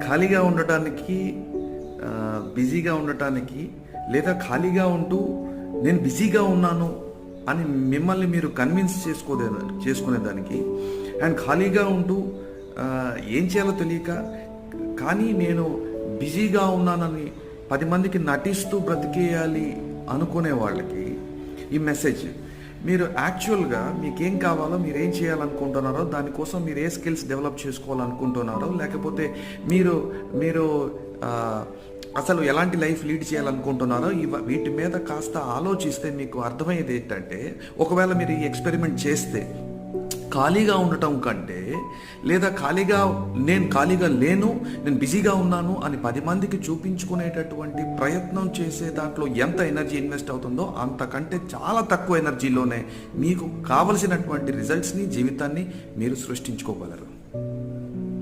ఖాళీగా ఉండటానికి, బిజీగా ఉండటానికి, లేదా ఖాళీగా ఉంటూ నేను బిజీగా ఉన్నాను అని మిమ్మల్ని మీరు కన్విన్స్ చేసుకునేదానికి, అండ్ ఖాళీగా ఉంటూ ఏం చేయాలో తెలియక కానీ నేను బిజీగా ఉన్నానని 10 మందికి నటిస్తూ బ్రతికేయాలి అనుకునే వాళ్ళకి ఈ మెసేజ్. మీరు యాక్చువల్గా మీకేం కావాలో, మీరు ఏం చేయాలనుకుంటున్నారో, దానికోసం మీరు ఏ స్కిల్స్ డెవలప్ చేసుకోవాలనుకుంటున్నారో, లేకపోతే మీరు మీరు అసలు ఎలాంటి లైఫ్ లీడ్ చేయాలనుకుంటున్నారో వీటి మీద కాస్త ఆలోచిస్తే మీకు అర్థమయ్యేది ఏంటంటే, ఒకవేళ మీరు ఈ ఎక్స్పెరిమెంట్ చేస్తే ఖాళీగా ఉండటం కంటే, లేదా నేను ఖాళీగా లేను, నేను బిజీగా ఉన్నాను అని 10 మందికి చూపించుకునేటటువంటి ప్రయత్నం చేసే దాంట్లో ఎంత ఎనర్జీ ఇన్వెస్ట్ అవుతుందో అంతకంటే చాలా తక్కువ ఎనర్జీలోనే మీకు కావలసినటువంటి రిజల్ట్స్ని, జీవితాన్ని మీరు సృష్టించుకోగలరు.